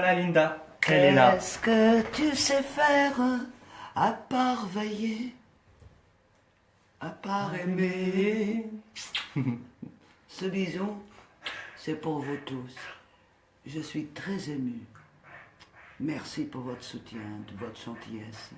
voilà Linda, elle est là. Qu'est-ce que tu sais faire à part veiller, à part aimer? Ce bisou, c'est pour vous tous. Je suis très émue. Merci pour votre soutien, de votre gentillesse.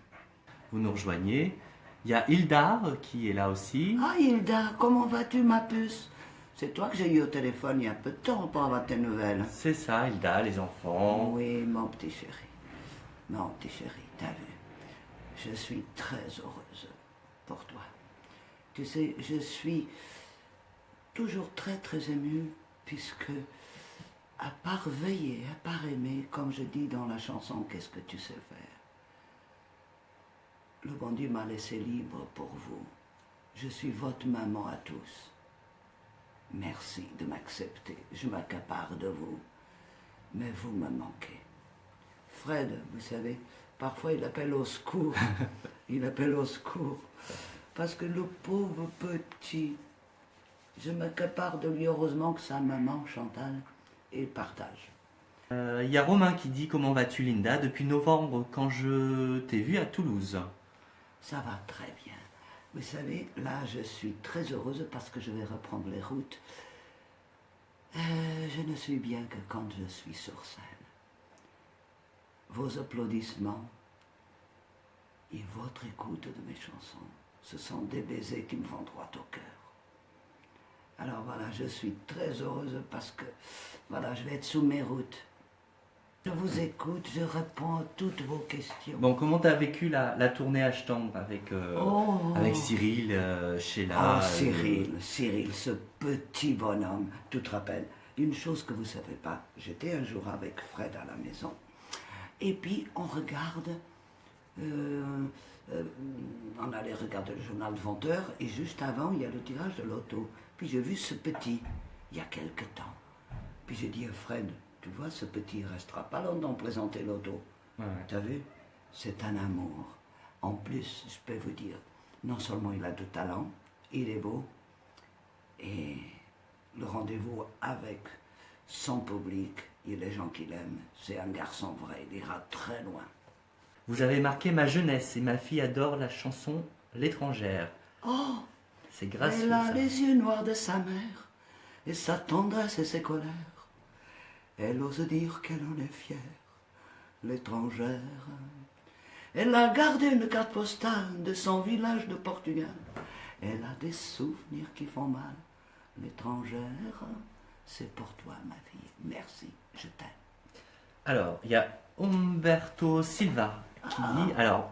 Vous nous rejoignez. Il y a Hilda qui est là aussi. Ah Hilda, comment vas-tu ma puce? C'est toi que j'ai eu au téléphone il y a peu de temps pour avoir tes nouvelles. C'est ça, Hilda, les enfants. Oui, mon petit chéri. Mon petit chéri, t'as vu? Je suis très heureuse pour toi. Tu sais, je suis toujours très très émue puisque, à part veiller, à part aimer, comme je dis dans la chanson, qu'est-ce que tu sais faire? Le bon Dieu m'a laissé libre pour vous. Je suis votre maman à tous. Merci de m'accepter. Je m'accapare de vous. Mais vous me manquez. Fred, vous savez, parfois il appelle au secours. Il appelle au secours. Parce que le pauvre petit, je m'accapare de lui. Heureusement que sa maman, Chantal, et partage. Il y a Romain qui dit comment vas-tu Linda depuis novembre quand je t'ai vue à Toulouse. Ça va très bien. Vous savez, là, je suis très heureuse parce que je vais reprendre les routes. Je ne suis bien que quand je suis sur scène. Vos applaudissements et votre écoute de mes chansons, ce sont des baisers qui me vont droit au cœur. Alors voilà, je suis très heureuse parce que, voilà, je vais être sous mes routes. Je vous écoute, je réponds à toutes vos questions. Bon, comment t'as vécu la tournée Ashton avec Cyril, Sheila Cyril, ce petit bonhomme. Tu te rappelles, une chose que vous ne savez pas, j'étais un jour avec Fred à la maison, et puis on regarde, on allait regarder le journal de 20 heures, et juste avant, il y a le tirage de l'auto. Puis j'ai vu ce petit, il y a quelque temps. Puis j'ai dit à Fred, tu vois, ce petit ne restera pas longtemps présenter l'auto. Ouais. T'as vu? C'est un amour. En plus, je peux vous dire, non seulement il a du talent, il est beau, et le rendez-vous avec son public et les gens qu'il aime, c'est un garçon vrai, il ira très loin. Vous avez marqué ma jeunesse et ma fille adore la chanson L'étrangère. Oh, C'est gracieux elle a ça. les yeux noirs de sa mère, et sa tendresse et ses colères. Elle ose dire qu'elle en est fière, l'étrangère. Elle a gardé une carte postale de son village de Portugal. Elle a des souvenirs qui font mal. L'étrangère, c'est pour toi, ma fille. Merci, je t'aime. Alors, il y a Humberto Silva qui dit alors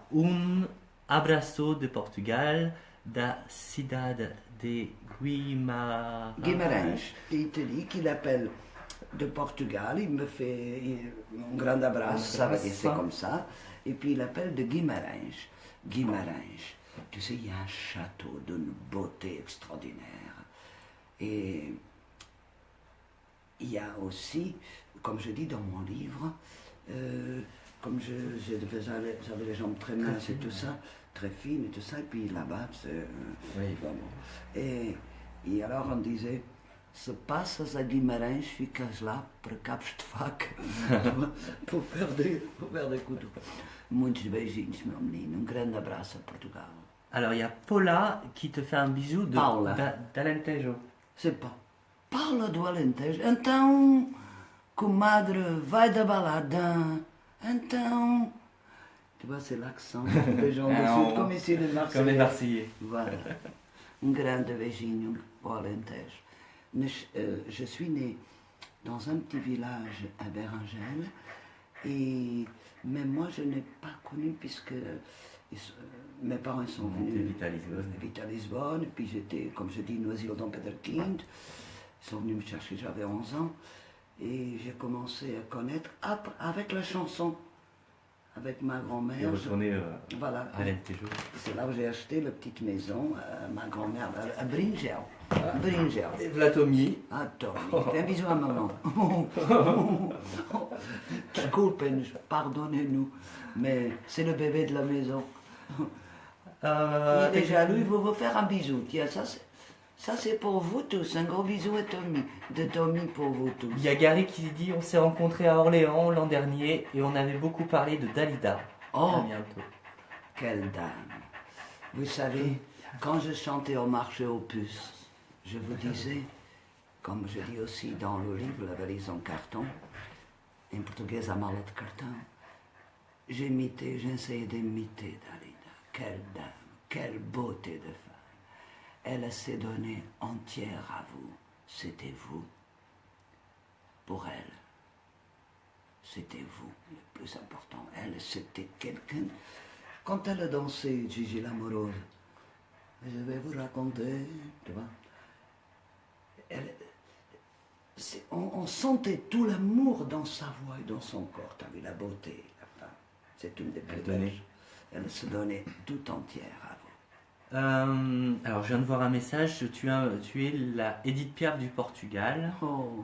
abraço de Portugal, da cidade de Guimarães, il te dit qu'il appelle de Portugal, il me fait un grand abraço, ça va dire c'est comme ça, et puis il appelle de Guimarães. Guimarães, tu sais, il y a un château d'une beauté extraordinaire. Et il y a aussi, comme je dis dans mon livre, comme j'avais les jambes très minces et tout ça, très fines et tout ça, et puis là-bas, vraiment. Et alors on disait, se passas a Guimarães, ficas lá para cabos de faca, pour faire des couteaux. Muitos beijinhos, meu menino, um grande abraço a Portugal. Alors, il y a Paula qui te fait un bisou Paula. d'Alentejo. C'est pas. Paula do Alentejo. Então, comadre, vai da balada. Então. Tu vois, c'est l'accent des gens du Sud, comme ici les Marseillais. Comme les Marseillais. Voilà. Un grande beijinho au Alentejo. Je suis née dans un petit village à Bérengel, mais moi je n'ai pas connu puisque mes parents sont venus vite à Lisbonne, et puis j'étais, comme je dis, Noisy-le-Dom Pederkind. Ils sont venus me chercher, j'avais 11 ans, et j'ai commencé à connaître avec la chanson, avec ma grand-mère. Voilà. À Alentejo. C'est là où j'ai acheté la petite maison, ma grand-mère, à Bringel. Bringel. Et Vlatomi. Ah, Tommy. Fais un bisou à maman. Disculpen, pardonnez-nous, mais c'est le bébé de la maison. Il est jaloux, il veut vous faire un bisou. Tiens, ça Ça, c'est pour vous tous. Un gros bisou à Tommy. De Tommy pour vous tous. Il y a Gary qui dit on s'est rencontrés à Orléans l'an dernier et on avait beaucoup parlé de Dalida. Oh, À bientôt. quelle dame. Vous savez, quand je chantais au marché aux puces, je vous disais, comme je dis aussi dans le livre La valise en carton, en portugais a mala de carton, j'essayais d'imiter Dalida. Quelle dame, quelle beauté de femme. Elle s'est donnée entière à vous. C'était vous. Pour elle, c'était vous le plus important. Elle, c'était quelqu'un. Quand elle a dansé Gigi l'amoureuse, je vais vous raconter, tu vois, on sentait tout l'amour dans sa voix et dans son corps. Tu as vu la beauté, la femme. C'est une des plus belles. Elle se donnait tout entière à vous. Alors je viens de voir un message, tu es la Edith Piaf du Portugal. Oh,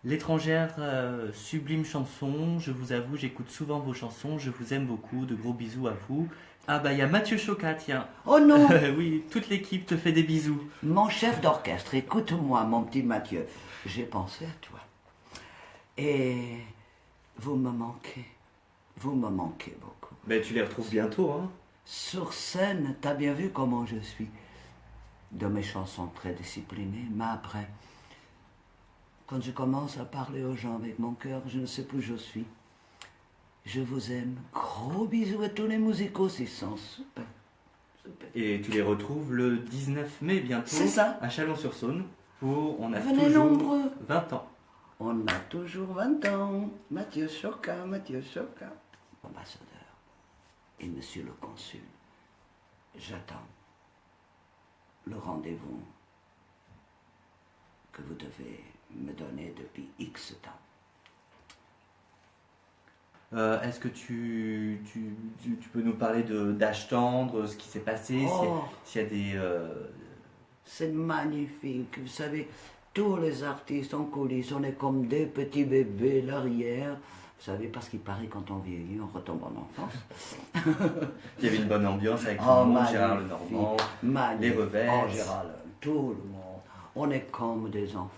L'étrangère, sublime chanson, je vous avoue, j'écoute souvent vos chansons, je vous aime beaucoup, de gros bisous à vous. Ah bah il y a Mathieu Chocat, tiens. oh non. Oui, toute l'équipe te fait des bisous. Mon chef d'orchestre, écoute-moi, mon petit Mathieu. J'ai pensé à toi. Et vous me manquez. Vous me manquez beaucoup. Ben tu les retrouves bientôt, hein. Sur scène, t'as bien vu comment je suis. De mes chansons très disciplinées, mais après, quand je commence à parler aux gens avec mon cœur, je ne sais plus où je suis. Je vous aime. Gros bisous à tous les musicos, ils sont super. Super. Et tu les retrouves le 19 mai bientôt. C'est ça. À Chalon-sur-Saône. On a Venez toujours nombreux. 20 ans. On a toujours 20 ans. Mathieu Chocat, Mathieu Chocat. Ambassadeur et monsieur le consul, j'attends le rendez-vous que vous devez me donner depuis X temps. Est-ce que tu peux nous parler d'Âge tendre, ce qui s'est passé, Oh. s'il y a des... C'est magnifique, vous savez, tous les artistes en coulisses, on est comme des petits bébés, l'arrière. Vous savez, parce qu'il paraît quand on vieillit, on retombe en enfance. Il y avait une bonne ambiance avec tout Oh, le monde, magnifique, Gérard Lenormand, magnifique. les Revers. Oh, Gérard, tout le monde. On est comme des enfants.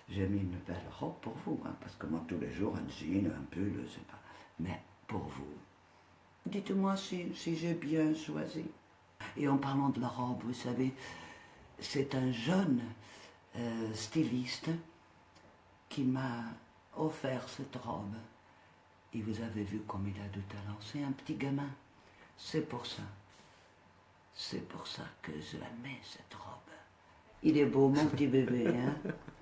J'ai mis une belle robe pour vous, hein, parce que moi, tous les jours, un jean, un pull, je sais pas. Mais pour vous, dites-moi si j'ai bien choisi. Et en parlant de la robe, vous savez, c'est un jeune styliste qui m'a offert cette robe. Et vous avez vu comme il a du talent. C'est un petit gamin. C'est pour ça. C'est pour ça que je la mets, cette robe. Il est beau, mon petit bébé, hein.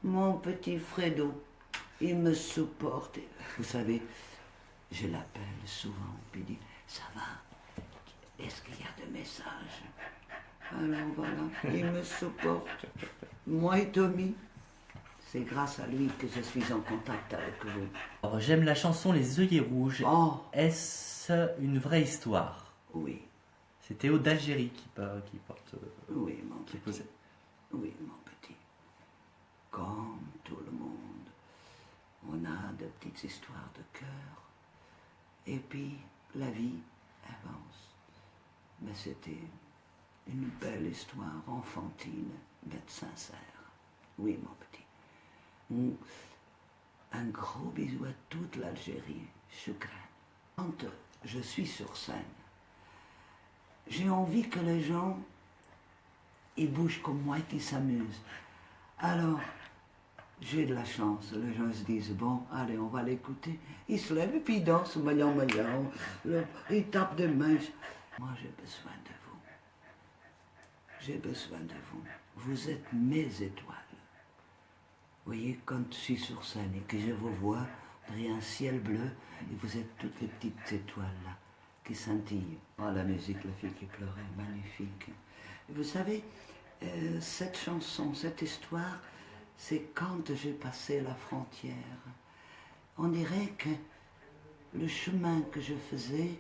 Mon petit Fredo. Il me supporte. Vous savez, je l'appelle souvent, puis il dit, ça va? Est-ce qu'il y a des messages? Alors voilà, il me supporte. Moi et Tommy. C'est grâce à lui que je suis en contact avec vous. Alors, j'aime la chanson Les œillets rouges. Oh, Est-ce une vraie histoire? oui, C'est Théo d'Algérie qui porte... oui, mon qui petit. posait. Oui, mon petit. Comme tout le monde, on a de petites histoires de cœur. Et puis, la vie avance. Mais c'était une belle histoire enfantine, mais sincère. Oui, mon petit. Un gros bisou à toute l'Algérie, Choukran. Quand je suis sur scène, j'ai envie que les gens, ils bougent comme moi et qu'ils s'amusent. Alors, j'ai de la chance. Les gens se disent, bon, allez, on va l'écouter. Ils se lèvent et puis ils dansent, maillant, ils tapent des mains. Moi, j'ai besoin de vous. J'ai besoin de vous. Vous êtes mes étoiles. Vous voyez, quand je suis sur scène et que je vous vois derrière un ciel bleu, et vous êtes toutes les petites étoiles là, qui scintillent. Oh, la musique, la fille qui pleurait, magnifique. Et vous savez, cette chanson, cette histoire, c'est quand j'ai passé la frontière. On dirait que le chemin que je faisais,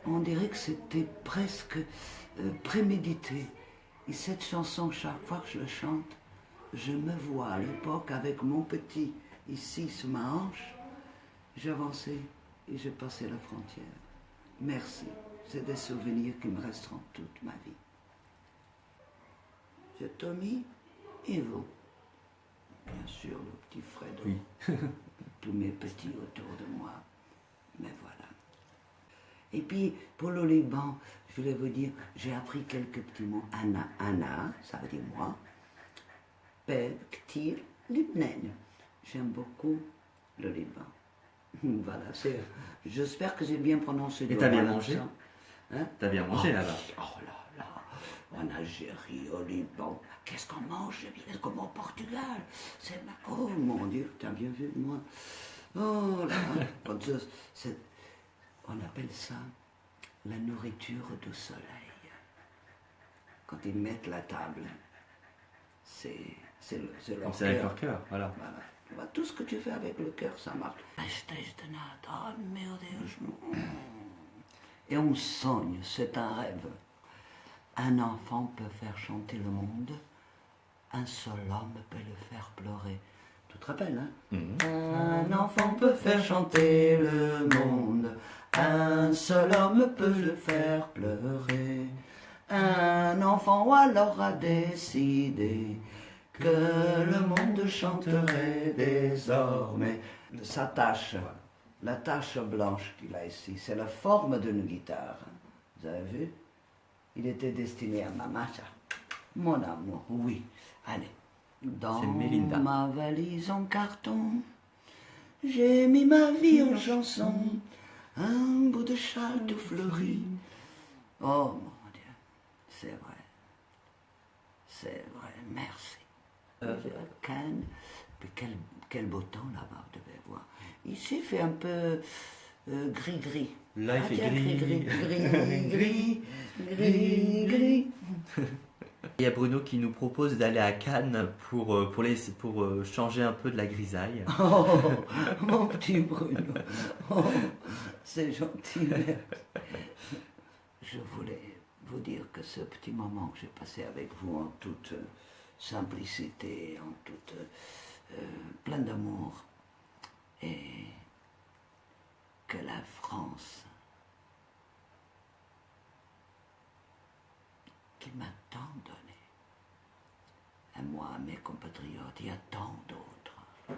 on dirait que c'était presque prémédité. Et cette chanson, chaque fois que je la chante, je me vois à l'époque avec mon petit ici sur ma hanche, j'avançais et je passais la frontière. Merci, c'est des souvenirs qui me resteront toute ma vie. c'est Tommy et vous. Bien sûr, le petit Fredo. Oui. Tous mes petits autour de moi. Mais voilà. Et puis, pour le Liban, je voulais vous dire, j'ai appris quelques petits mots. Anna, ça veut dire moi. Bev, Ktir, Libnen. J'aime beaucoup le Liban. Voilà, j'espère que j'ai bien prononcé. Et t'as bien mangé? Hein? T'as bien mangé là-bas? Oh là là, en Algérie, au Liban, qu'est-ce qu'on mange bien comme au Portugal. Oh mon Dieu, t'as bien vu moi. Oh là, on appelle ça la nourriture du soleil. Quand ils mettent la table, c'est leur C'est avec cœur. leur cœur, voilà. Voilà. Tout ce que tu fais avec le cœur, ça marche. Et on soigne, c'est un rêve. Un enfant peut faire chanter le monde, un seul homme peut le faire pleurer. Tu te rappelles, hein? Un enfant peut faire chanter le monde, un seul homme peut le faire pleurer. Un enfant alors a décidé que le monde chanterait désormais. Sa tache, la tache blanche qu'il a ici, c'est la forme d'une guitare. Vous avez vu? Il était destiné à maman, ça. Mon amour, oui. Allez. Dans ma valise en carton, j'ai mis ma vie en chanson, un bout de châle tout fleuri. Oh mon Dieu, c'est vrai. C'est vrai, merci. Cannes, quel beau temps là-bas, vous devez voir. Ici, il fait un peu gris-gris. Là, il fait gris. Gris. Il y a Bruno qui nous propose d'aller à Cannes pour changer un peu de la grisaille. Oh, mon petit Bruno. Oh, c'est gentil. Je voulais vous dire que ce petit moment que j'ai passé avec vous en toute simplicité, en toute plein d'amour, et que la France, qui m'a tant donné, à moi, à mes compatriotes, il y a tant d'autres.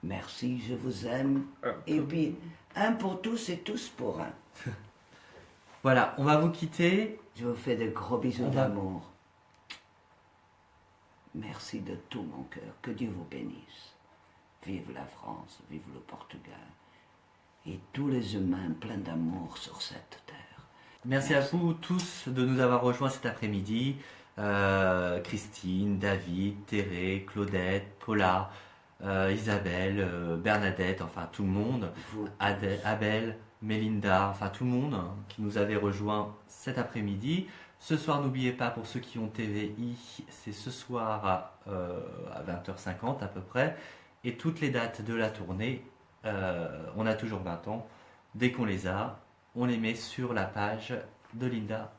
Merci, je vous aime. Et puis, un pour tous et tous pour un. Voilà, on va vous quitter. Je vous fais de gros bisous d'amour. Merci de tout mon cœur. Que Dieu vous bénisse. Vive la France, vive le Portugal. Et tous les humains pleins d'amour sur cette terre. Merci à vous tous de nous avoir rejoints cet après-midi. Christine, David, Thérèse, Claudette, Paula, Isabelle, Bernadette, enfin tout le monde. Abel, Mélinda, enfin tout le monde qui nous avait rejoints cet après-midi. Ce soir, n'oubliez pas, pour ceux qui ont TVI, c'est ce soir à 20h50 à peu près. Et toutes les dates de la tournée, on a toujours 20 ans. Dès qu'on les a, on les met sur la page de Linda.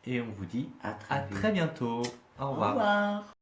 Et on vous dit à très bientôt. Au revoir. Au revoir.